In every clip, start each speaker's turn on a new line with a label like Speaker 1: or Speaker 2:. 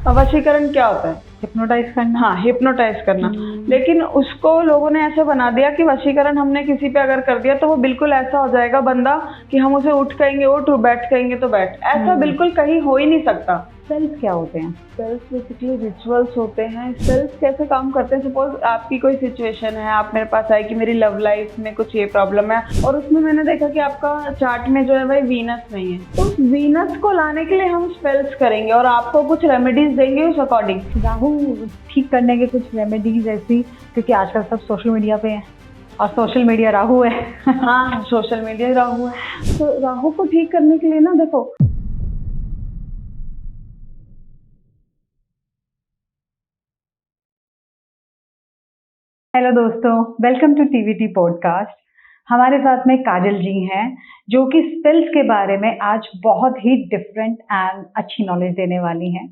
Speaker 1: वशीकरण क्या होता है?
Speaker 2: हिप्नोटाइज करना।
Speaker 1: हाँ, हिप्नोटाइज करना। लेकिन उसको लोगों ने ऐसे बना दिया कि वशीकरण हमने किसी पे अगर कर दिया तो वो बिल्कुल ऐसा हो जाएगा बंदा कि हम उसे उठ कहेंगे उठ, बैठ कहेंगे तो बैठ। ऐसा बिल्कुल कहीं हो ही नहीं सकता।
Speaker 2: स्पेल्स क्या होते हैं?
Speaker 1: स्पेल्स बेसिकली रिचुअल्स होते हैं। स्पेल्स कैसे काम करते हैं? सपोज आपकी कोई सिचुएशन है, आप मेरे पास आए कि मेरी लव लाइफ में कुछ ये प्रॉब्लम है और उसमें मैंने देखा कि आपका चार्ट में जो है भाई वीनस नहीं है, तो उस वीनस को लाने के लिए हम स्पेल्स करेंगे और आपको कुछ रेमेडीज देंगे उस अकॉर्डिंग।
Speaker 2: राहु ठीक करने के कुछ रेमेडीज ऐसी, क्योंकि आजकल सब सोशल मीडिया पे है और सोशल मीडिया राहु है।
Speaker 1: हाँ, सोशल मीडिया राहु है। तो राहु को ठीक करने के लिए ना देखो,
Speaker 2: हेलो दोस्तों, वेलकम टू टीवीटी पॉडकास्ट। हमारे साथ में काजल जी हैं जो कि स्पेल्स के बारे में आज बहुत ही डिफरेंट एंड अच्छी नॉलेज देने वाली हैं।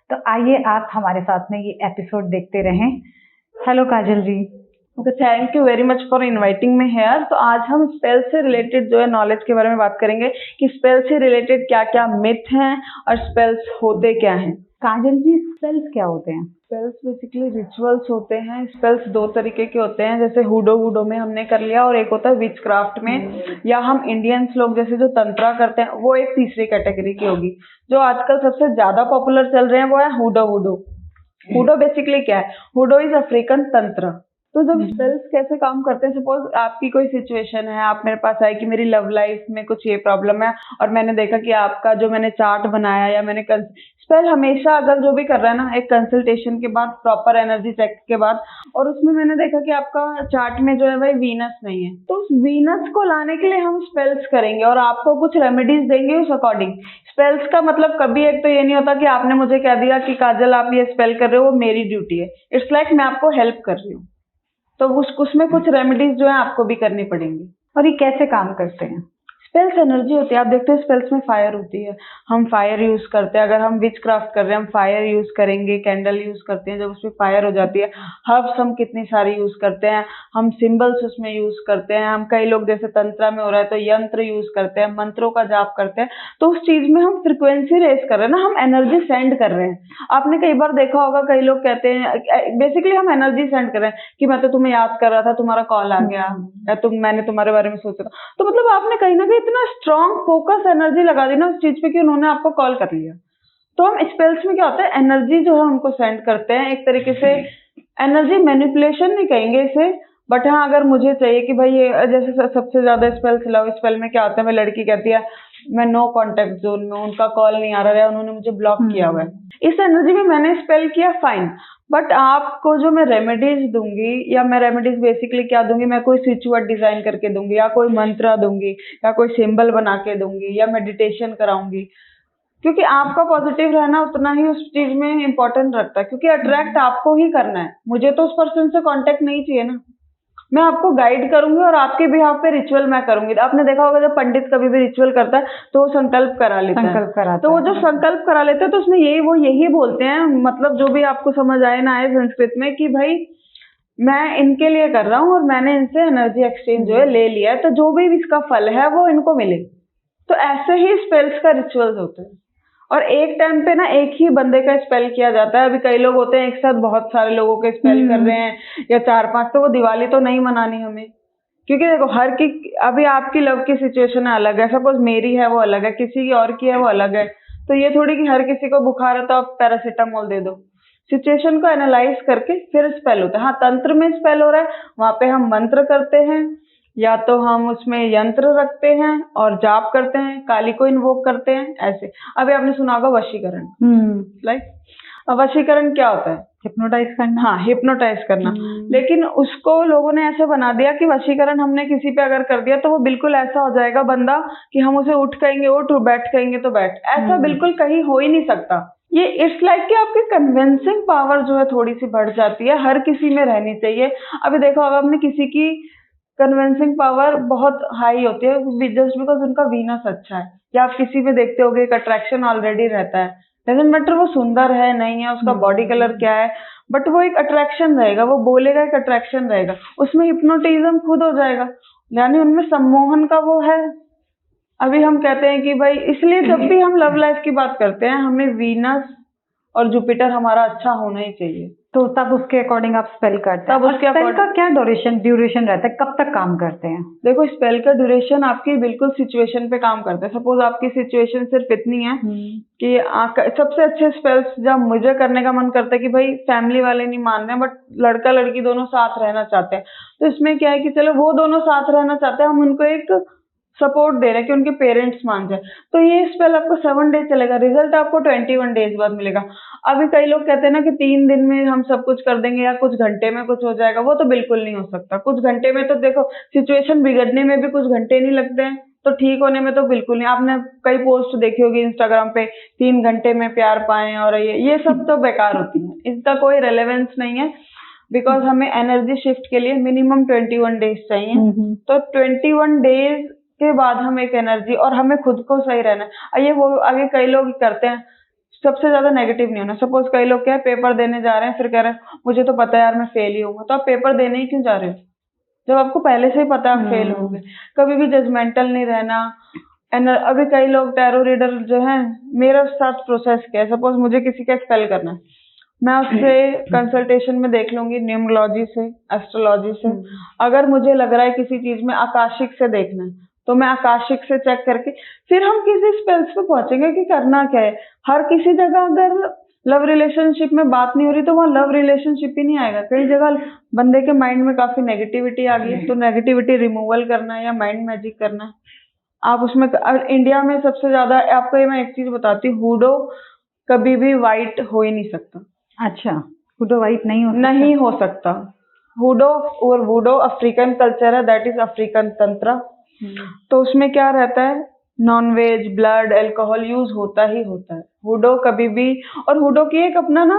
Speaker 2: तो आइए आप हमारे साथ में ये एपिसोड देखते रहें। Hello Kajal ji.
Speaker 1: Okay, thank you very much for inviting me here. तो आज हम स्पेल से रिलेटेड जो है नॉलेज के बारे में बात करेंगे कि स्पेल से रिलेटेड क्या क्या मिथ हैं और स्पेल्स होते क्या हैं।
Speaker 2: काजल जी, स्पेल्स क्या होते हैं?
Speaker 1: स्पेल्स बेसिकली रिचुअल्स होते हैं। स्पेल्स दो तरीके के होते हैं, जैसे हुडो में हमने कर लिया और एक होता है विच क्राफ्ट में, या हम इंडियंस लोग जैसे जो तंत्रा करते हैं वो एक तीसरी कैटेगरी की होगी। जो आजकल सबसे ज्यादा पॉपुलर चल रहे हैं वो है हुडो। हुडो बेसिकली क्या है? हुडो इज अफ्रीकन तंत्र। तो जब स्पेल्स कैसे काम करते हैं, सपोज आपकी कोई सिचुएशन है, आप मेरे पास आए कि मेरी लव लाइफ में कुछ ये प्रॉब्लम है और मैंने देखा कि आपका जो मैंने चार्ट बनाया या मैंने स्पेल हमेशा अगर जो भी कर रहा है ना, एक कंसल्टेशन के बाद, प्रॉपर एनर्जी चेक के बाद, और उसमें मैंने देखा कि आपका चार्ट में जो है भाई वीनस नहीं है, तो उस वीनस को लाने के लिए हम स्पेल्स करेंगे और आपको कुछ रेमेडीज देंगे उस अकॉर्डिंग। स्पेल्स का मतलब कभी एक तो ये नहीं होता कि आपने मुझे कह दिया कि काजल आप ये स्पेल कर रहे हो, वो मेरी ड्यूटी है। इट्स लाइक मैं आपको हेल्प कर रही हूँ, तो उसमें कुछ रेमेडीज जो है आपको भी करनी पड़ेंगी।
Speaker 2: और ये कैसे काम करते हैं?
Speaker 1: स्पेल्स एनर्जी होती है। आप देखते हैं स्पेल्स में फायर होती है, हम फायर यूज करते हैं। अगर हम विच क्राफ्ट कर रहे हैं हम फायर यूज करेंगे, कैंडल यूज करते हैं जब उसमें फायर हो जाती है। हर्ब्स हम कितनी सारी यूज करते हैं, हम सिंबल्स उसमें यूज करते हैं। हम कई लोग जैसे तंत्रा में हो रहा है तो यंत्र यूज करते हैं, मंत्रों का जाप करते हैं। तो उस चीज में हम फ्रिक्वेंसी रेज कर रहे हैं ना, हम एनर्जी सेंड कर रहे हैं। आपने कई बार देखा होगा, कई लोग कहते हैं बेसिकली हम एनर्जी सेंड कर रहे हैं कि मैं तो तुम्हें याद कर रहा था, तुम्हारा कॉल आ गया, या मैंने तुम्हारे बारे में सोचा था। तो मतलब आपने कहीं ना कहीं इतना स्ट्रॉन्ग फोकस एनर्जी लगा दी ना उस चीज पे कि उन्होंने आपको कॉल कर लिया। तो हम स्पेल्स में क्या होता है, एनर्जी जो है उनको सेंड करते हैं, एक तरीके से एनर्जी मैनिपुलेशन नहीं कहेंगे इसे, बट हाँ अगर मुझे चाहिए कि भाई ये जैसे सबसे ज्यादा स्पेल खिलाओ, स्पेल में क्या होता है, मैं लड़की कहती है मैं नो कांटेक्ट जोन में, उनका कॉल नहीं आ रहा है, उन्होंने मुझे ब्लॉक किया हुआ है, इस एनर्जी में मैंने स्पेल किया, फाइन। बट आपको जो मैं रेमेडीज दूंगी, या मैं रेमेडीज बेसिकली क्या दूंगी, मैं कोई स्विच वर्ड डिजाइन करके दूंगी, या कोई मंत्र दूंगी, या कोई सिंबल बना के दूंगी, या मेडिटेशन कराऊंगी। क्योंकि आपका पॉजिटिव रहना उतना ही उस चीज में इम्पोर्टेंट रखता है, क्योंकि अट्रैक्ट आपको ही करना है। मुझे तो उस पर्सन से कांटेक्ट नहीं चाहिए ना, मैं आपको गाइड करूंगी और आपके बिहाफ पे रिचुअल मैं करूंगी। आपने देखा होगा जब पंडित कभी भी रिचुअल करता है तो वो संकल्प करा लेता है। तो वो जो संकल्प करा लेते हैं तो उसमें यही बोलते हैं, मतलब जो भी आपको समझ आए ना आए संस्कृत में, कि भाई मैं इनके लिए कर रहा हूँ और मैंने इनसे एनर्जी एक्सचेंज जो है ले लिया है, तो जो भी इसका फल है वो इनको मिले। तो ऐसे ही स्पेल्स का रिचुअल्स होते हैं और एक टाइम पे ना एक ही बंदे का स्पेल किया जाता है। अभी कई लोग होते हैं एक साथ बहुत सारे लोगों के स्पेल कर रहे हैं या 4-5, तो वो दिवाली तो नहीं मनानी हमें, क्योंकि देखो हर की अभी आपकी लव की सिचुएशन अलग है, सपोज मेरी है वो अलग है, किसी की और की है वो अलग है। तो ये थोड़ी कि हर किसी को बुखार है तो आप पैरासीटामोल दे दो। सिचुएशन को एनालाइज करके फिर स्पेल होता है। हाँ, तंत्र में स्पेल हो रहा है, वहां पे हम मंत्र करते हैं, या तो हम उसमें यंत्र रखते हैं और जाप करते हैं, काली को इन्वोक करते हैं, ऐसे। अभी आपने सुना होगा वशीकरण, लाइक वशीकरण क्या होता है?
Speaker 2: हिप्नोटाइज करना।
Speaker 1: हाँ, हिप्नोटाइज करना। लेकिन उसको लोगों ने ऐसे बना दिया कि वशीकरण हमने किसी पे अगर कर दिया तो वो बिल्कुल ऐसा हो जाएगा बंदा कि हम उसे उठ कहेंगे उठ, बैठ कहेंगे तो बैठ। ऐसा बिल्कुल कहीं हो ही नहीं सकता। ये इट्स लाइक कि आपकी कन्विंसिंग पावर जो है थोड़ी सी बढ़ जाती है, हर किसी में रहनी चाहिए। अभी देखो अगर आपने किसी की कन्विंसिंग पावर बहुत हाई होती है जस्ट बिकॉज उनका वीनस अच्छा है, या आप किसी में देखते होगे एक अट्रैक्शन ऑलरेडी रहता है, डजंट मैटर वो सुंदर है नहीं है, उसका बॉडी कलर क्या है, बट वो एक अट्रैक्शन रहेगा, वो बोलेगा एक अट्रैक्शन रहेगा, उसमें हिप्नोटिज्म खुद हो जाएगा, यानी उनमें सम्मोहन का वो है। अभी हम कहते हैं कि भाई, इसलिए जब भी हम लव लाइफ की बात करते हैं हमें वीनस और जुपिटर हमारा अच्छा होना ही चाहिए।
Speaker 2: तो तब उसके अकॉर्डिंग आप स्पेल करते हैं।
Speaker 1: तब
Speaker 2: और
Speaker 1: उसके
Speaker 2: स्पेल का
Speaker 1: according-
Speaker 2: क्या ड्यूरेशन रहता है, कब तक काम करते हैं?
Speaker 1: देखो स्पेल का ड्यूरेशन आपकी बिल्कुल सिचुएशन पे काम करता है। सपोज आपकी सिचुएशन सिर्फ इतनी है कि सबसे अच्छे स्पेल्स जब मुझे करने का मन करता है कि भाई फैमिली वाले नहीं मान रहे बट लड़का लड़की दोनों साथ रहना चाहते हैं, तो इसमें क्या है कि चलो वो दोनों साथ रहना चाहते हैं, हम उनको एक सपोर्ट दे रहे हैं कि उनके पेरेंट्स मान जाए, तो ये स्पेल आपको 7 डेज चलेगा, रिजल्ट आपको 21 डेज बाद मिलेगा। अभी कई लोग कहते हैं ना कि 3 दिन में हम सब कुछ कर देंगे या कुछ घंटे में कुछ हो जाएगा, वो तो बिल्कुल नहीं हो सकता। कुछ घंटे में तो देखो सिचुएशन बिगड़ने में भी कुछ घंटे नहीं लगते हैं, तो ठीक होने में तो बिल्कुल नहीं। आपने कई पोस्ट देखी होगी इंस्टाग्राम पे 3 घंटे में प्यार पाएं और ये सब तो बेकार होती है, इसका कोई रेलेवेंस नहीं है। बिकॉज हमें एनर्जी शिफ्ट के लिए मिनिमम 21 डेज चाहिए, तो 21 डेज के बाद हम एक एनर्जी, और हमें खुद को सही रहना है। ये वो आगे कई लोग करते हैं, सबसे ज्यादा नेगेटिव नहीं होना। सपोज कई लोग क्या है, पेपर देने जा रहे हैं, फिर कह रहे हैं मुझे तो पता है यार मैं फेल ही होऊंगा, तो आप पेपर देने ही क्यों जा रहे हो जब आपको पहले से ही पता है आप फेल होंगे। कभी भी जजमेंटल नहीं रहना। अभी कई लोग टैरो रीडर जो है, मेरे साथ प्रोसेस क्या है, सपोज मुझे किसी का स्पेल करना है, मैं उससे कंसल्टेशन में देख लूंगी, न्यूमरोलॉजी से, एस्ट्रोलॉजी से। अगर मुझे लग रहा है किसी चीज में आकाशिक से देखना है, तो मैं आकाशिक से चेक करके फिर हम किसी स्पेल्स पे पहुंचेंगे कि करना क्या है। हर किसी जगह अगर लव रिलेशनशिप में बात नहीं हो रही तो वहाँ लव रिलेशनशिप ही नहीं आएगा। कई जगह बंदे के माइंड में काफी नेगेटिविटी आ गई है, तो नेगेटिविटी रिमूवल करना है या माइंड मैजिक करना है, आप उसमें इंडिया में सबसे ज्यादा आपको ये मैं एक चीज बताती हूँ, हुडो कभी भी वाइट हो ही नहीं सकता।
Speaker 2: अच्छा, हुडो वाइट नहीं हो सकता?
Speaker 1: नहीं हो सकता। हुडो और वुडो अफ्रीकन कल्चर है, दैट इज अफ्रीकन तंत्र। तो उसमें क्या रहता है, non veg, blood, alcohol use होता ही होता है। हुडो कभी भी, और हुडो की एक अपना ना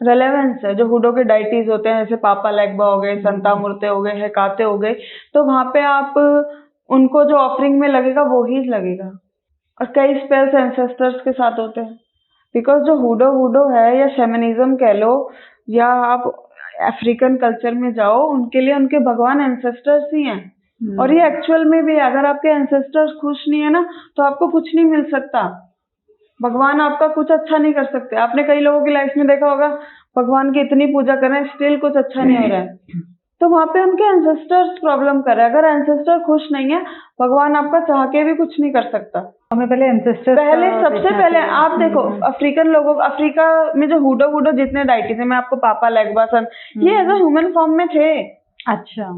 Speaker 1: रेलेवेंस है। जो हुडो के डाइटीज होते हैं जैसे पापा लेग्बा हो गए, संता मूर्ते हो गए, हेकाते हो गए, तो वहां पे आप उनको जो ऑफरिंग में लगेगा वो ही लगेगा। और कई स्पेल्स एंसेस्टर्स के साथ होते हैं, बिकॉज जो हुडो वुडो है या शेमनिज्म कह लो, या आप अफ्रीकन कल्चर में जाओ, उनके लिए उनके भगवान एंसेस्टर्स ही हैं। और ये एक्चुअल में भी है, अगर आपके एंसेस्टर्स खुश नहीं है ना तो आपको कुछ नहीं मिल सकता। भगवान आपका कुछ अच्छा नहीं कर सकते। आपने कई लोगों की लाइफ में देखा होगा, भगवान की इतनी पूजा कर रहे हैं स्टिल कुछ अच्छा नहीं हो रहा है, तो वहां पे उनके एंसेस्टर्स प्रॉब्लम कर रहे हैं। अगर एंसेस्टर खुश नहीं है, भगवान आपका चाह के भी कुछ नहीं कर सकता।
Speaker 2: हमें पहले एंसेस्टर्स
Speaker 1: सबसे पहले आप देखो अफ्रीकन लोगों, अफ्रीका में जो हुडो वुडो जितने डाइटीज है, मैं आपको पापा लेग्बा सन, ये एज अ ह्यूमन फॉर्म में थे।
Speaker 2: अच्छा,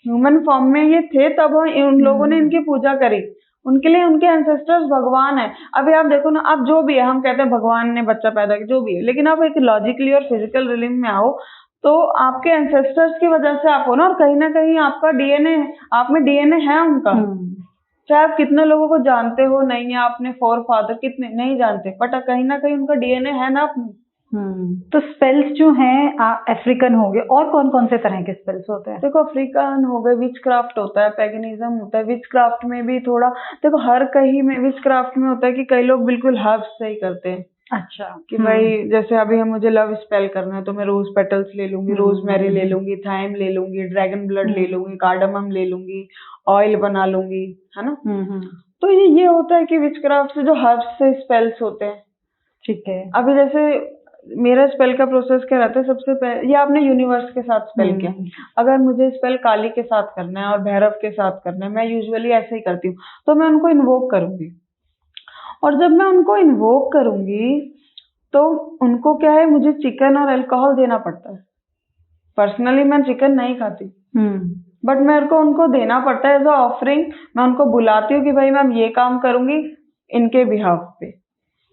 Speaker 1: ह्यूमन फॉर्म में ये थे, तब उन लोगों ने इनकी पूजा करी। उनके लिए उनके एंसेस्टर्स भगवान है। अभी आप देखो ना, आप जो भी है, हम कहते हैं भगवान ने बच्चा पैदा किया, जो भी है, लेकिन आप एक लॉजिकली और फिजिकल रिलिम में आओ तो आपके एंसेस्टर्स की वजह से आप हो ना, और कहीं ना कहीं आपका डीएनए, आप में डीएनए है उनका। चाहे आप कितने लोगों को जानते हो नहीं, या आपने फोर फादर कितने नहीं जानते, बट कहीं ना कहीं उनका डीएनए है ना अपने।
Speaker 2: तो स्पेल्स जो हैं अफ्रीकन हो गए, और कौन कौन से तरह के स्पेल्स होते हैं?
Speaker 1: देखो अफ्रीकन हो गए, विच क्राफ्ट होता है, पैगनिज्म होता है। विच क्राफ्ट में भी थोड़ा देखो, हर कहीं में विच क्राफ्ट में होता है कि कई लोग बिल्कुल हर्ब्स से ही करते हैं।
Speaker 2: अच्छा,
Speaker 1: कि भाई जैसे अभी हम मुझे लव स्पेल करना है तो मैं रोज पेटल्स ले लूंगी, रोजमेरी ले लूंगी, थाइम ले लूंगी, ड्रैगन ब्लड ले लूंगी, कार्डमम ले लूंगी, ऑयल बना लूंगी, है ना। तो ये होता है कि विच क्राफ्ट से जो हर्ब्स से स्पेल्स होते हैं।
Speaker 2: ठीक है।
Speaker 1: अभी जैसे मेरा स्पेल का प्रोसेस क्या रहता है, सबसे पहले ये आपने यूनिवर्स के साथ स्पेल किया, अगर मुझे स्पेल काली के साथ करना है और भैरव के साथ करना है, मैं यूजुअली ऐसे ही करती हूँ, तो मैं उनको इन्वोक करूंगी। और जब मैं उनको इन्वोक करूंगी तो उनको क्या है, मुझे चिकन और अल्कोहल देना पड़ता है। पर्सनली मैं चिकन नहीं खाती, बट मेरे को उनको देना पड़ता है एज अ ऑफरिंग। मैं उनको बुलाती हूँ कि भाई मैं ये काम करूंगी इनके बिहाफ पे।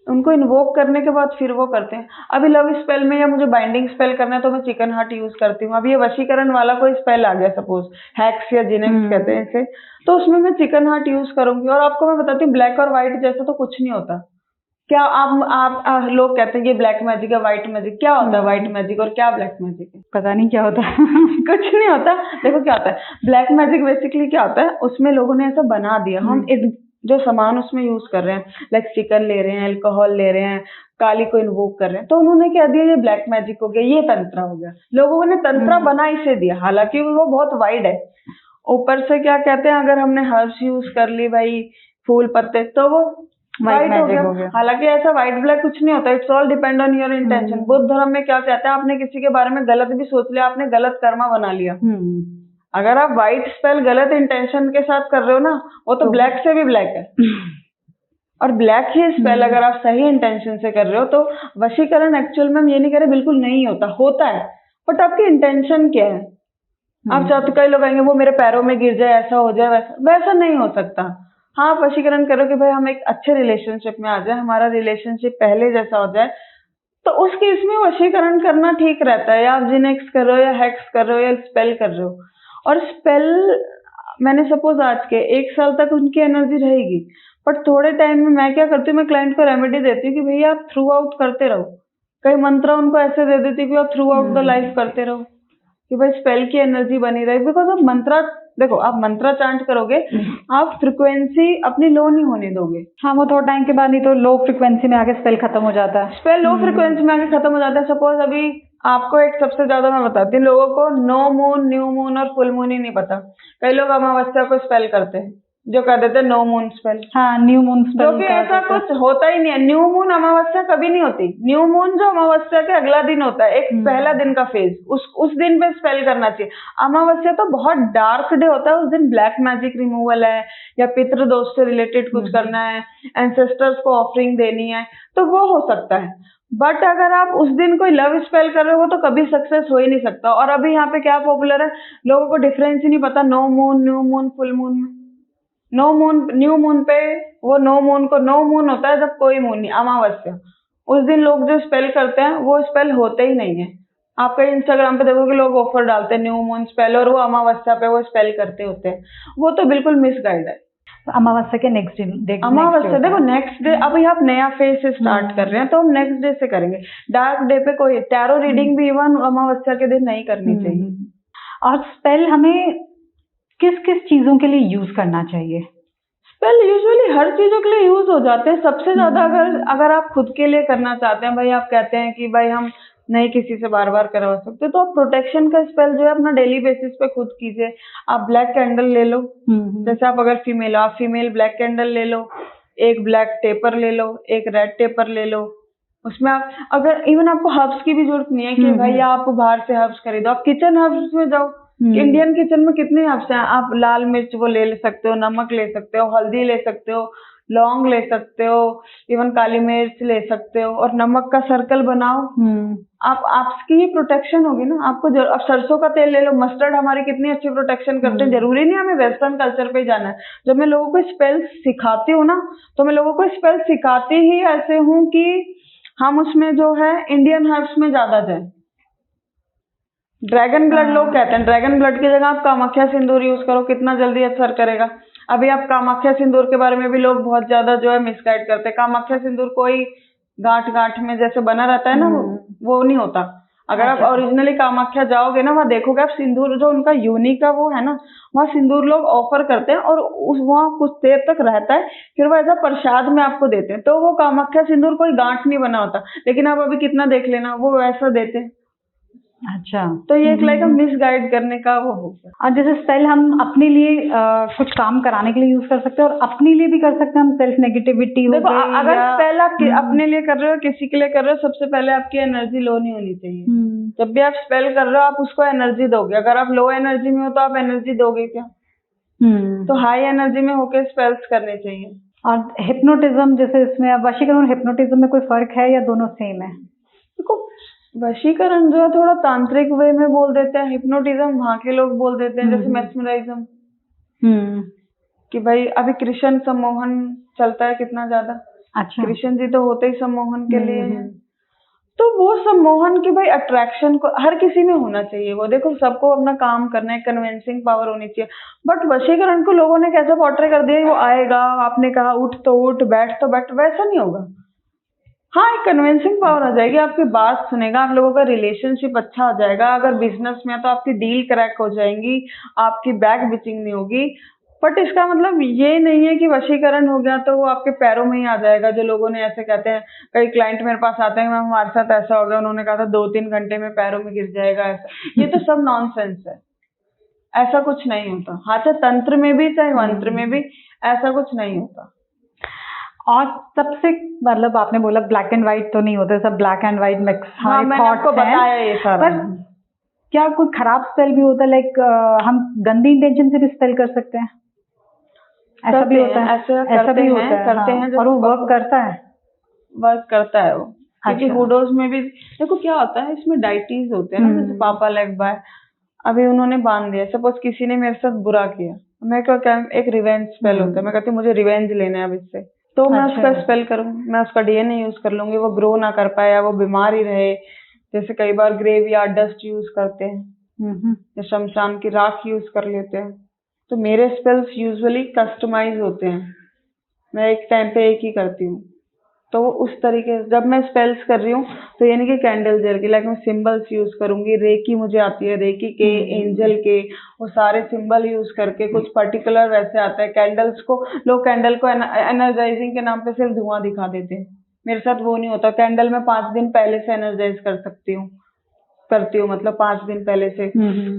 Speaker 1: उनको इन्वोक करने के बाद फिर वो करते हैं। अभी लव स्पेल में या मुझे बाइंडिंग स्पेल करना है तो मैं चिकन हार्ट यूज करती हूँ। अब ये वशीकरण वाला कोई स्पेल आ गया, सपोज हैक्स या जिनेक्स कहते हैं इसे, तो उसमें मैं चिकन हार्ट यूज करूंगी। और आपको मैं बताती हूँ, ब्लैक और व्हाइट जैसा तो कुछ नहीं होता। क्या आप लोग कहते हैं ये ब्लैक मैजिक है, व्हाइट मैजिक, क्या होता है व्हाइट मैजिक और क्या ब्लैक मैजिक है?
Speaker 2: पता नहीं क्या होता है।
Speaker 1: कुछ नहीं होता। देखो क्या होता है ब्लैक मैजिक, बेसिकली क्या होता है, उसमें लोगों ने ऐसा बना दिया, हम जो सामान उसमें यूज कर रहे हैं, लाइक चिकन ले रहे हैं, अल्कोहल ले रहे हैं, काली को इन्वोक कर रहे हैं, तो उन्होंने क्या दिया, ये ब्लैक मैजिक हो गया, ये तंत्र हो गया। लोगों ने तंत्र बना इसे दिया, हालांकि वो बहुत वाइड है। ऊपर से क्या कहते हैं, अगर हमने हर्ब्स यूज कर ली भाई, फूल पत्ते, तो वो व्हाइट हो
Speaker 2: मैजिक हो
Speaker 1: गया।
Speaker 2: गया।
Speaker 1: हालांकि ऐसा व्हाइट ब्लैक कुछ नहीं होता, it's all depend on your intention. Buddha धर्म में क्या कहता है, आपने किसी के बारे में गलत भी सोच लिया, आपने गलत कर्मा बना लिया। अगर आप व्हाइट स्पेल गलत इंटेंशन के साथ कर रहे हो ना, वो तो ब्लैक से भी ब्लैक है। और ब्लैक ही स्पेल अगर आप सही इंटेंशन से कर रहे हो, तो वशीकरण एक्चुअल में हम ये नहीं कह रहे बिल्कुल नहीं होता, होता है, बट आपकी इंटेंशन क्या है। आप चाहते, कई लोग आएंगे वो मेरे पैरों में गिर जाए, ऐसा हो जाए, वैसा वैसा नहीं हो सकता। हाँ, आप वशीकरण करो कि भाई हम एक अच्छे रिलेशनशिप में आ जाए, हमारा रिलेशनशिप पहले जैसा हो जाए, तो उस केस में वशीकरण करना ठीक रहता है। या आप जिनेक्स कर रहे हो या हेक्स कर रहे हो या स्पेल कर रहे हो। और स्पेल मैंने सपोज आज के 1 साल तक उनकी एनर्जी रहेगी, बट थोड़े टाइम में मैं क्या करती हूँ, मैं क्लाइंट को रेमेडी देती हूँ कि भैया आप थ्रू आउट करते रहो। कई मंत्र उनको ऐसे दे देती हूँ कि आप थ्रू आउट द लाइफ करते रहो, कि भाई स्पेल की एनर्जी बनी रहे। बिकॉज आप मंत्रा, देखो आप मंत्रा चांट करोगे, आप फ्रिक्वेंसी अपनी लो नहीं होने दोगे।
Speaker 2: हाँ, वो थोड़ा टाइम के बाद नहीं तो लो फ्रिक्वेंसी में आके स्पेल खत्म हो जाता है।
Speaker 1: स्पेल लो फ्रिक्वेंसी में आके खत्म हो जाता है। सपोज अभी आपको एक सबसे ज्यादा मैं बताती हूँ, लोगों को नो मून, न्यू मून और फुल मून ही नहीं पता। कई लोग अमावस्या को स्पेल करते हैं, जो कर देते हैं नो मून स्पेल।
Speaker 2: हाँ, न्यू मून स्पेल,
Speaker 1: जो कि ऐसा कुछ होता ही नहीं है। न्यू मून अमावस्या कभी नहीं होती। न्यू मून जो अमावस्या के अगला दिन होता है, एक पहला दिन का फेज, उस दिन पे स्पेल करना चाहिए। अमावस्या तो बहुत डार्क डे होता है, उस दिन ब्लैक मैजिक रिमूवल है, या पितृ दोष से रिलेटेड कुछ करना है, एंसेस्टर्स को ऑफरिंग देनी है, तो वो हो सकता है। बट अगर आप उस दिन कोई लव स्पेल कर रहे हो तो कभी सक्सेस हो ही नहीं सकता। और अभी यहाँ पे क्या पॉपुलर है, लोगों को डिफरेंस ही नहीं पता no moon, new moon, full moon में। नो मून, न्यू मून पे वो नो मून को नो मून होता है जब कोई मून नहीं, अमावस्या, उस दिन लोग जो स्पेल करते हैं वो स्पेल होते ही नहीं है। आप कहीं इंस्टाग्राम पे देखोगे लोग ऑफर डालते हैं न्यू मून स्पेल, और वो अमावस्या पे वो स्पेल करते होते हैं, वो तो बिल्कुल मिसगाइड है।
Speaker 2: अमावस्या के नेक्स्ट डे,
Speaker 1: अमावस्या देखो नेक्स्ट डे, अभी आप नया फेज से स्टार्ट कर रहे हैं तो हम नेक्स्ट डे से करेंगे। डार्क डे पे कोई टैरो रीडिंग भी इवन अमावस्या के दिन नहीं करनी चाहिए।
Speaker 2: और स्पेल हमें किस किस चीजों के लिए यूज करना चाहिए?
Speaker 1: स्पेल यूजुअली हर चीजों के लिए यूज हो जाते हैं। सबसे ज्यादा अगर आप खुद के लिए करना चाहते हैं, भाई आप कहते हैं कि भाई हम नहीं किसी से बार बार करवा सकते, तो आप प्रोटेक्शन का स्पेल जो है अपना डेली बेसिस पे खुद कीजिए। आप ब्लैक कैंडल ले लो, जैसे आप अगर फीमेल हो, आप फीमेल ब्लैक कैंडल ले लो, एक ब्लैक टेपर ले लो, एक रेड टेपर ले लो। उसमें आप अगर इवन आपको हर्ब्स की भी जरूरत नहीं है कि भाई आप बाहर से हर्ब्स खरीदो, आप किचन हर्ब्स में जाओ। इंडियन किचन में कितने हर्ब्स हैं, आप लाल मिर्च वो ले सकते हो, नमक ले सकते हो, हल्दी ले सकते हो, लौंग ले सकते हो, इवन काली मिर्च ले सकते हो, और नमक का सर्कल बनाओ। आप आपकी ही प्रोटेक्शन होगी ना। आपको अब सरसों का तेल ले लो, मस्टर्ड हमारी कितनी अच्छी प्रोटेक्शन करते हैं। जरूरी नहीं हमें वेस्टर्न कल्चर पे ही जाना है। जब मैं लोगों को स्पेल सिखाती हूँ ना, तो मैं लोगों को स्पेल सिखाती ही ऐसे हूँ कि हम उसमें जो है इंडियन हर्ब्स में ज्यादा जाए। ड्रैगन ब्लड लोग कहते हैं, ड्रैगन ब्लड की जगह आप कामाख्या सिंदूर यूज करो, कितना जल्दी असर करेगा। अभी आप कामाख्या सिंदूर के बारे में भी लोग बहुत ज्यादा जो है मिसगाइड करते हैं। कामाख्या सिंदूर कोई गांठ गांठ में जैसे बना रहता है ना, वो नहीं होता। अगर आप ओरिजिनली कामाख्या जाओगे ना, वहाँ देखोगे आप सिंदूर जो उनका यूनिक का वो है ना, वहाँ सिंदूर लोग ऑफर करते हैं और वहाँ कुछ देर तक रहता है, फिर वो ऐसा प्रसाद में आपको देते हैं। तो वो कामाख्या सिंदूर कोई गांठ नहीं बना होता, लेकिन आप अभी कितना देख लेना वो वैसा देते हैं।
Speaker 2: अच्छा,
Speaker 1: तो ये एक लाइक मिस गाइड करने का वो हो गया।
Speaker 2: और जैसे स्पेल हम अपने लिए कुछ काम कराने के लिए यूज कर सकते हैं और अपने लिए भी कर सकते हैं। हम सेल्फ नेगेटिविटी हो
Speaker 1: देखो,
Speaker 2: गई,
Speaker 1: अगर स्पेल आप अपने लिए कर रहे हो, किसी के लिए कर रहे हो, सबसे पहले आपकी एनर्जी लो नहीं होनी चाहिए। जब भी आप स्पेल कर रहे हो आप उसको एनर्जी दोगे। अगर आप लो एनर्जी में हो तो आप एनर्जी दोगे क्या? तो हाई एनर्जी में होके स्पेल्स करने चाहिए।
Speaker 2: और हिप्नोटिज्म, जैसे इसमें वशीकरण और हिप्नोटिज्म में कोई फर्क है या दोनों सेम है?
Speaker 1: देखो, वशीकरण जो है थोड़ा तांत्रिक वे में बोल देते हैं, हिप्नोटिज्म वहाँ के लोग बोल देते हैं, जैसे मेस्मराइज्म। कि भाई अभी कृष्ण सम्मोहन चलता है कितना ज्यादा।
Speaker 2: अच्छा,
Speaker 1: कृष्ण जी तो होते ही सम्मोहन के लिए हैं। तो वो सम्मोहन की भाई अट्रैक्शन को हर किसी में होना चाहिए। वो देखो, सबको अपना काम करना है, कन्विंसिंग पावर होनी चाहिए। बट वशीकरण को लोगों ने कैसे पोर्ट्रे कर दिया, वो आएगा, आपने कहा उठ तो उठ, बैठ तो बैठ, वैसा नहीं होगा। हाँ, एक कन्विंसिंग पावर आ जाएगी, आपकी बात सुनेगा, आप लोगों का रिलेशनशिप अच्छा हो जाएगा। अगर बिजनेस में है तो आपकी डील क्रैक हो जाएंगी, आपकी बैक बिचिंग नहीं होगी। बट इसका मतलब ये नहीं है कि वशीकरण हो गया तो वो आपके पैरों में ही आ जाएगा। जो लोगों ने ऐसे कहते हैं, कई क्लाइंट मेरे पास आते हैं, मैम हमारे साथ ऐसा हो गया, उन्होंने कहा था 2-3 घंटे में पैरों में गिर जाएगा, ऐसा। ये तो सब नॉनसेंस है, ऐसा कुछ नहीं होता। हाँ, चाहे तंत्र में भी चाहे मंत्र में भी ऐसा कुछ नहीं होता।
Speaker 2: और सबसे मतलब आपने बोला ब्लैक एंड व्हाइट तो नहीं होते, सब ब्लैक एंड व्हाइट मिक्स
Speaker 1: हाँ, मैंने आपको बताया ये सारा।
Speaker 2: पर क्या कोई खराब स्पेल भी होता है, लाइक हम गंदी इंटेंशन से भी स्पेल कर सकते हैं? ऐसा भी होता है? ऐसा भी होता है,
Speaker 1: करते हैं,
Speaker 2: और वो वर्क करता है?
Speaker 1: वर्क करता है वो, क्योंकि
Speaker 2: अच्छा।
Speaker 1: हुडोज में भी देखो क्या होता है, इसमें डाइटीज होते हैं ना, जैसे पापा लेग बाय, अभी उन्होंने बांध दिया, सपोज किसी ने मेरे साथ बुरा किया, मैं क्या एक रिवेंज स्पेल होता है, मैं कहती हूँ मुझे रिवेंज लेना है अब इससे, तो मैं उसका स्पेल करूँ, मैं उसका डीएनए यूज कर लूंगी, वो ग्रो ना कर पाए या वो बीमार ही रहे। जैसे कई बार ग्रेवयार्ड डस्ट यूज करते हैं, या शमशान की राख यूज कर लेते हैं, तो मेरे स्पेल्स यूजुअली कस्टमाइज होते हैं, मैं एक टाइम पे एक ही करती हूँ। तो उस तरीके से जब मैं स्पेल्स कर रही हूँ तो यानी कि कैंडल जल के, लाइक मैं सिंबल्स यूज करूंगी, रेकी मुझे आती है, रेकी के, एंजल के, वो सारे सिंबल यूज करके कुछ पर्टिकुलर वैसे आता है। कैंडल्स को लोग कैंडल को एनर्जाइजिंग के नाम पे सिर्फ धुआं दिखा देते हैं, मेरे साथ वो नहीं होता। कैंडल मैं 5 दिन पहले से एनर्जाइज करती हूँ, मतलब 5 दिन पहले से।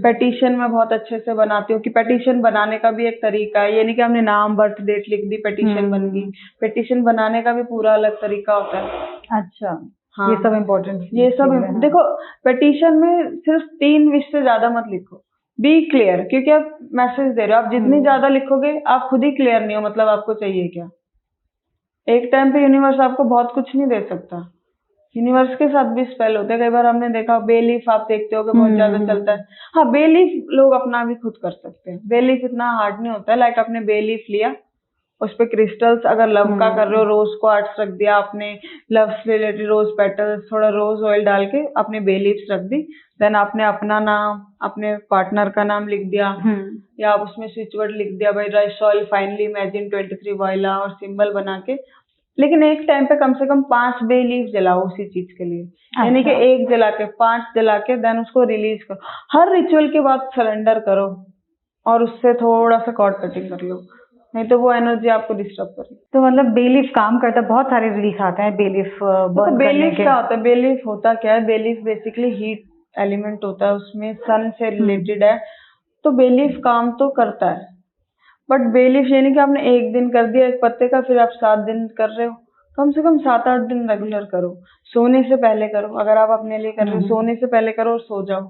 Speaker 1: पेटिशन मैं बहुत अच्छे से बनाती हूँ, कि पेटिशन बनाने का भी एक तरीका है, ये नहीं कि हमने नाम बर्थ डेट लिख दी पेटिशन बन गई, पेटिशन बनाने का भी पूरा अलग तरीका होता है।
Speaker 2: अच्छा।
Speaker 1: हाँ,
Speaker 2: ये सब इम्पोर्टेंट,
Speaker 1: ये सब देखो, पेटिशन में सिर्फ 3 विश से ज्यादा मत लिखो, बी क्लियर, क्योंकि आप मैसेज दे रहे हो, आप जितनी ज्यादा लिखोगे आप खुद ही क्लियर नहीं हो, मतलब आपको चाहिए क्या। एक टाइम पे यूनिवर्स आपको बहुत कुछ नहीं दे सकता, यूनिवर्स के साथ भी स्पेल होते हैं। कई बार हमने देखा बेलीफ, आप देखते हो कि बहुत ज्यादा चलता है। हाँ, बेलीफ लोग अपना भी खुद कर सकते हैं, बेलीफ इतना हार्ड नहीं होता है। लाइक आपने बेलीफ लिया, उस पे क्रिस्टल्स, अगर लव का कर रहे हो, रोज क्वार्ट्स रख दिया आपने, लव से रिलेटेड रोज पेटल्स, थोड़ा रोज ऑयल डाल के आपने बेलीफ्स रख दी, देन आपने अपना नाम, अपने पार्टनर का नाम लिख दिया, या आप उसमें स्विच वर्ड लिख दिया, भाई राइसॉइल फाइनली इमेजिन 23 वॉइला, और सिंबल बना के। लेकिन एक टाइम पे कम से कम 5 बे लीफ जलाओ उसी चीज के लिए, यानी कि एक जला के 5 जला के देन उसको रिलीज करो। हर रिचुअल के बाद सरेंडर करो और उससे थोड़ा सा कॉर्ड कटिंग कर लो, नहीं तो वो एनर्जी आपको डिस्टर्ब करेगी।
Speaker 2: तो मतलब बेलीफ काम करता है, बहुत सारे रील्स आते हैं बेलीफ बर्न करने के।
Speaker 1: क्या होता है बेलीफ, होता क्या है, बेलीफ बेसिकली हीट एलिमेंट होता है, उसमें सन से रिलेटेड है, तो बेलीफ काम तो करता है। बट बेलीफ ये नहीं कि आपने एक दिन कर दिया एक पत्ते का, फिर आप 7 दिन कर रहे हो, कम से कम 7-8 दिन रेगुलर करो। सोने से पहले करो, अगर आप अपने लिए कर रहे हो सोने से पहले करो और सो जाओ,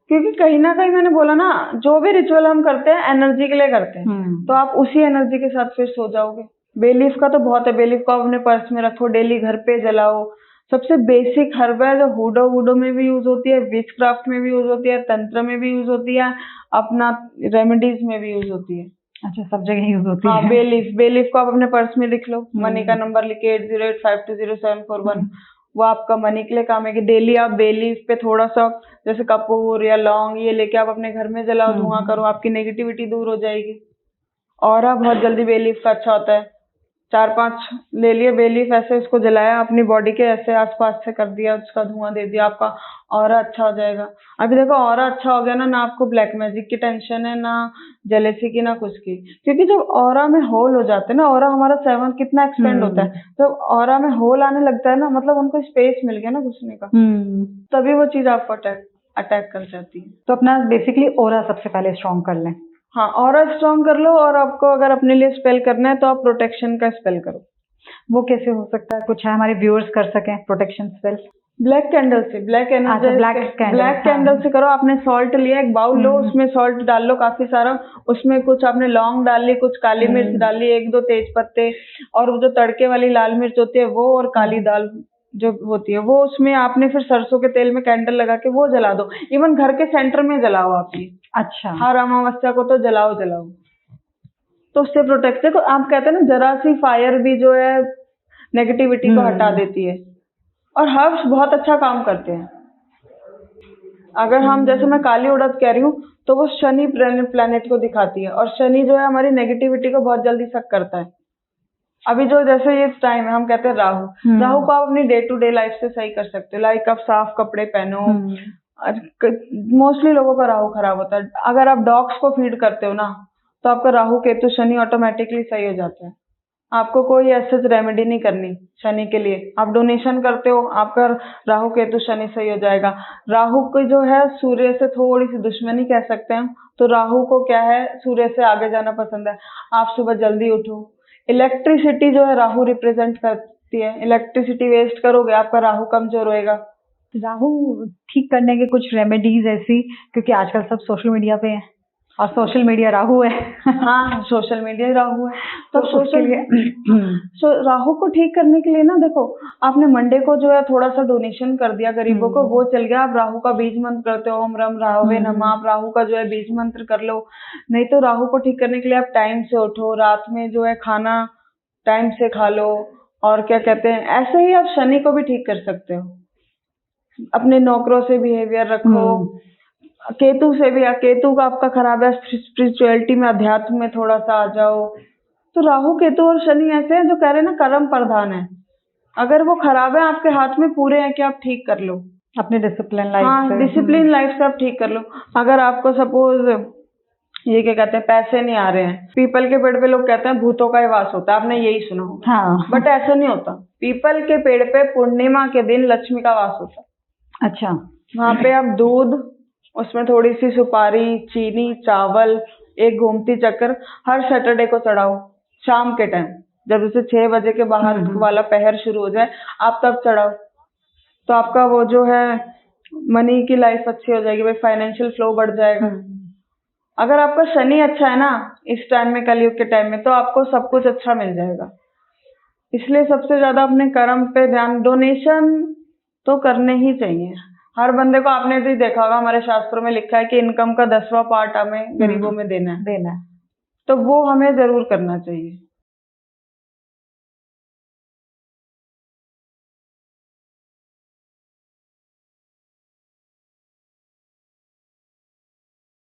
Speaker 1: क्योंकि कहीं ना कहीं मैंने बोला ना, जो भी रिचुअल हम करते हैं एनर्जी के लिए करते हैं, तो आप उसी एनर्जी के साथ फिर सो जाओगे। बेलीफ का तो बहुत है, बेलीफ को अपने पर्स में रखो, डेली घर पे जलाओ। सबसे बेसिक हर्ब है जो वुडो में भी यूज होती है, विच क्राफ्ट में भी यूज होती है, तंत्र में भी यूज होती है, अपना रेमेडीज में भी यूज होती है।
Speaker 2: अच्छा, सब जगह यूज होती है।
Speaker 1: हाँ, बेलीफ को आप अपने पर्स में लिख लो, मनी का नंबर लिखे 8085200741, वो आपका मनी के लिए काम है। कि डेली आप बेलीफ पे थोड़ा सा जैसे कपूर या लौंग ये लेके आप अपने घर में जलाओ, धुआं करो, आपकी नेगेटिविटी दूर हो जाएगी। और बहुत जल्दी बेलीफ का अच्छा होता है, 4-5 ले लिए बेलीफ, ऐसे इसको जलाया, अपनी बॉडी के ऐसे आसपास से कर दिया, उसका धुआं दे दिया, आपका ऑरा अच्छा हो जाएगा। अभी देखो ऑरा अच्छा हो गया ना आपको ब्लैक मैजिक की टेंशन है, ना जेलेसी की, ना कुछ की, क्योंकि जब ऑरा में होल हो जाते हैं ना, ऑरा हमारा 7 कितना एक्सपेंड होता है, जब ऑरा में होल आने लगता है ना, मतलब उनको स्पेस मिल गया ना घुसने का, तभी वो चीज आपको अटैक कर जाती है।
Speaker 2: तो अपना बेसिकली ऑरा सबसे पहले स्ट्रॉन्ग कर लें।
Speaker 1: हाँ, ऑरा स्ट्रॉन्ग कर लो, और आपको अगर अपने लिए स्पेल करना है तो आप प्रोटेक्शन का स्पेल करो।
Speaker 2: वो कैसे हो सकता है, कुछ है हमारे व्यूअर्स कर सकें प्रोटेक्शन स्पेल?
Speaker 1: ब्लैक कैंडल से, ब्लैक एनर्जी, ब्लैक कैंडल से करो। आपने सॉल्ट लिया, एक बाउल लो, उसमें सॉल्ट डाल लो काफी सारा, उसमें कुछ आपने लौंग डाल ली, कुछ काली मिर्च डाल ली, 1-2 तेज पत्ते, और वो जो तड़के वाली लाल मिर्च होती है वो, और काली दाल जो होती है वो, उसमें आपने फिर सरसों के तेल में कैंडल लगा के वो जला दो। इवन घर के सेंटर में जलाओ आप ये।
Speaker 2: अच्छा।
Speaker 1: हर अमावस्या को तो जलाओ, तो उससे प्रोटेक्ट। देखो आप कहते हैं ना, जरा सी फायर भी जो है नेगेटिविटी को हटा देती है, और हर्ब्स बहुत अच्छा काम करते हैं। अगर हम जैसे मैं काली उड़द कह रही हूँ, तो वो शनि प्लेनेट को दिखाती है, और शनि जो है हमारी नेगेटिविटी को बहुत जल्दी सक करता है। अभी जो जैसे ये टाइम है, हम कहते हैं राहु को आप अपनी डे टू डे लाइफ से सही कर सकते हो। लाइक आप साफ कपड़े पहनो, मोस्टली लोगों का राहु खराब होता है। अगर आप डॉग्स को फीड करते हो ना, तो आपका राहु केतु शनि ऑटोमेटिकली सही हो जाता है। आपको कोई ऐसे रेमेडी नहीं करनी शनि के लिए, आप डोनेशन करते हो, आपका राहु केतु शनि सही हो जाएगा। राहु को जो है सूर्य से थोड़ी सी दुश्मनी कह सकते हैं, तो राहु को क्या है, सूर्य से आगे जाना पसंद है। आप सुबह जल्दी उठो, इलेक्ट्रिसिटी जो है राहु रिप्रेजेंट करती है, इलेक्ट्रिसिटी वेस्ट करोगे आपका राहु कमजोर होएगा।
Speaker 2: राहु ठीक करने के कुछ रेमेडीज ऐसी, क्योंकि आजकल सब सोशल मीडिया पे है और सोशल मीडिया राहु है।
Speaker 1: हाँ, सोशल मीडिया राहु है,
Speaker 2: तो
Speaker 1: तो
Speaker 2: उसके लिए
Speaker 1: राहु को ठीक करने के लिए ना देखो, आपने मंडे को जो है थोड़ा सा डोनेशन कर दिया गरीबों को, वो चल गया। आप राहु का बीज मंत्र करते हो, ओम रम राहवे नमः, आप राहु का जो है बीज मंत्र कर लो। नहीं तो राहु को ठीक करने के लिए आप टाइम से उठो, रात में जो है खाना टाइम से खा लो, और क्या कहते हैं, ऐसे ही आप शनि को भी ठीक कर सकते हो। अपने नौकरों से बिहेवियर रखो। केतु से भी, केतु का आपका खराब है, स्पिरिचुअलिटी में, अध्यात्म में थोड़ा सा आ जाओ। तो राहु केतु और शनि ऐसे हैं जो कह रहे हैं ना कर्म प्रधान है। अगर वो खराब है आपके हाथ में पूरे हैं कि आप ठीक कर लो
Speaker 2: अपने डिसिप्लिन लाइफ
Speaker 1: हाँ,
Speaker 2: से।
Speaker 1: डिसिप्लिन लाइफ से आप ठीक कर लो। अगर आपको सपोज ये क्या कहते हैं, पैसे नहीं आ रहे हैं, पीपल के पेड़ पे लोग कहते हैं भूतों का ही वास होता है, आपने यही सुना होगा।
Speaker 2: हाँ,
Speaker 1: बट ऐसा नहीं होता। पीपल के पेड़ पे पूर्णिमा के दिन लक्ष्मी का वास होता है।
Speaker 2: अच्छा।
Speaker 1: वहां पे आप दूध, उसमें थोड़ी सी सुपारी, चीनी, चावल, एक गोमती चक्कर हर सैटरडे को चढ़ाओ। शाम के टाइम जब जैसे 6 बजे के बाहर वाला पहर शुरू हो जाए, आप तब चढ़ाओ। तो आपका वो जो है मनी की लाइफ अच्छी हो जाएगी भाई, फाइनेंशियल फ्लो बढ़ जाएगा। अगर आपका शनि अच्छा है ना इस टाइम में, कलयुग के टाइम में, तो आपको सब कुछ अच्छा मिल जाएगा। इसलिए सबसे ज्यादा अपने कर्म पे ध्यान, डोनेशन तो करने ही चाहिए हर बंदे को। आपने भी देखा होगा हमारे शास्त्रों में लिखा है कि इनकम का 10वां पार्ट हमें गरीबों में देना है,
Speaker 2: देना है।
Speaker 1: तो वो हमें जरूर करना चाहिए।